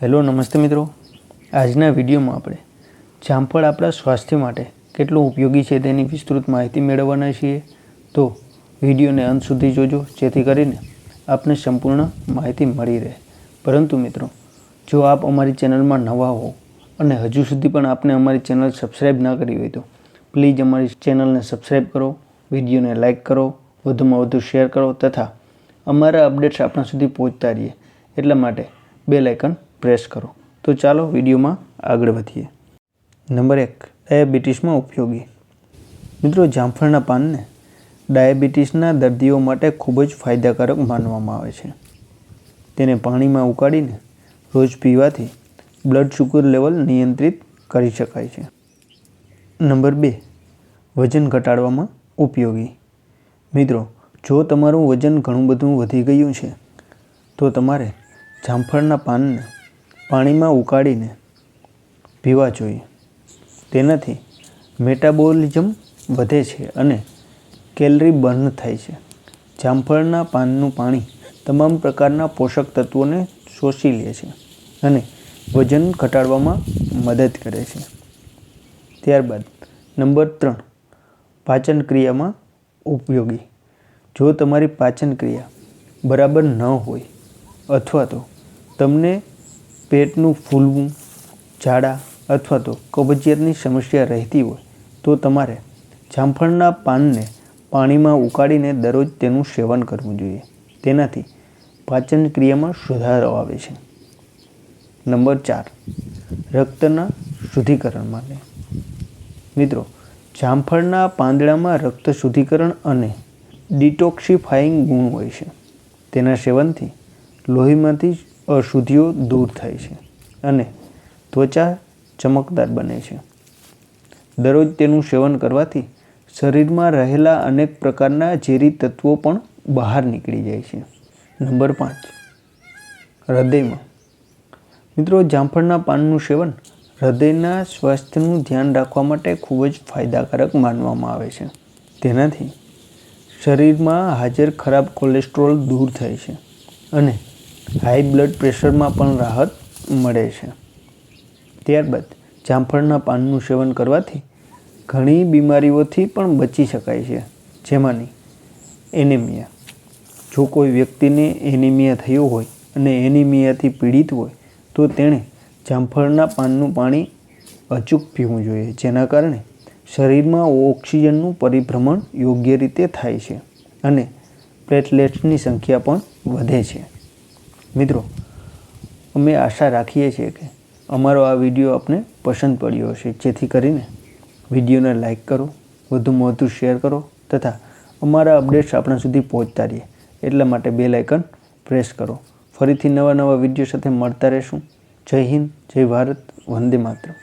Hello નમસ્તે મિત્રો, આજના વિડીયોમાં આપણે જામફળ આપણા સ્વાસ્થ્ય માટે કેટલું ઉપયોગી છે તેની વિસ્તૃત માહિતી મેળવવાના છીએ। તો વિડીયોને અંત સુધી જોજો જેથી કરીને આપને સંપૂર્ણ માહિતી મળી રહે। પરંતુ મિત્રો, જો આપ અમારી ચેનલમાં નવા હો અને હજુ સુધી પણ આપને અમારી ચેનલ સબસ્ક્રાઈબ ના કરી હોય તો પ્લીઝ અમારી ચેનલને સબસ્ક્રાઈબ કરો, વિડીયોને લાઇક કરો, વધુમાં વધુ શેર કરો તથા અમારા અપડેટ્સ આપણા સુધી પહોંચતા રહીએ એટલા માટે બેલ આઇકન પ્રેસ કરો। તો ચાલો વિડીયોમાં આગળ વધીએ। નંબર 1, ડાયાબિટીસમાં ઉપયોગી। મિત્રો, જામફળના પાનને ડાયાબિટીસના દર્દીઓ માટે ખૂબ જ ફાયદાકારક માનવામાં આવે છે। તેને પાણીમાં ઉકાળીને રોજ પીવાથી બ્લડ શુગર લેવલ નિયંત્રિત કરી શકાય છે। નંબર 2, વજન ઘટાડવામાં ઉપયોગી। મિત્રો, જો તમારું વજન ઘણું બધું વધી ગયું છે તો તમારે જામફળના પાનને પાણીમાં ઉકાળીને પીવા જોઈએ। તેનાથી મેટાબોલિઝમ વધે છે અને કેલરી બર્ન થાય છે। જામફળના પાનનું પાણી તમામ પ્રકારના પોષક તત્વોને શોષી લે છે અને વજન ઘટાડવામાં મદદ કરે છે। ત્યારબાદ નંબર 3, પાચન ક્રિયામાં ઉપયોગી। જો તમારી પાચન ક્રિયા બરાબર ન હોય અથવા તો તમને પેટનું ફૂલવું, ઝાડા અથવા તો કબજિયાતની સમસ્યા રહેતી હોય તો તમારે જામફળના પાનને પાણીમાં ઉકાળીને દરરોજ તેનું સેવન કરવું જોઈએ। તેનાથી પાચન ક્રિયામાં સુધારો આવે છે। નંબર 4, રક્તના શુદ્ધિકરણ માટે। મિત્રો, જામફળના પાંદડામાં રક્ત શુદ્ધિકરણ અને ડિટોક્સિફાઈંગ ગુણ હોય છે। તેના સેવનથી લોહીમાંથી અશુદ્ધિઓ દૂર થાય છે અને ત્વચા ચમકદાર બને છે। દરરોજ તેનું સેવન કરવાથી શરીરમાં રહેલા અનેક પ્રકારના ઝેરી તત્વો પણ બહાર નીકળી જાય છે। નંબર 5, હૃદયમાં। મિત્રો, જામફળના પાનનું સેવન હૃદયના સ્વાસ્થ્યનું ધ્યાન રાખવા માટે ખૂબ જ ફાયદાકારક માનવામાં આવે છે। તેનાથી શરીરમાં હાજર ખરાબ કોલેસ્ટ્રોલ દૂર થાય છે અને હાઈ બ્લડ પ્રેશરમાં પણ રાહત મળે છે। ત્યારબાદ જામફળના પાનનું સેવન કરવાથી ઘણી બીમારીઓથી પણ બચી શકાય છે, જેમાંની એનિમિયા। જો કોઈ વ્યક્તિને એનિમિયા થયો હોય અને એનિમિયાથી પીડિત હોય તો તેણે જામફળના પાનનું પાણી અચૂક પીવું જોઈએ, જેના કારણે શરીરમાં ઓક્સિજનનું પરિભ્રમણ યોગ્ય રીતે થાય છે અને પ્લેટલેટ્સની સંખ્યા પણ વધે છે। મિત્રો, અમે આશા રાખીએ છીએ કે અમારો આ વિડીયો આપને પસંદ પડ્યો હશે, જેથી કરીને વિડીયોને લાઇક કરો, વધુમાં વધુ શેર કરો તથા અમારા અપડેટ્સ આપણા સુધી પહોંચતા રહે એટલા માટે બેલ આઇકન પ્રેસ કરો। ફરીથી નવા વિડીયો સાથે મળતા રહેશું। જય હિન્દ, જય ભારત, વંદે માતરમ।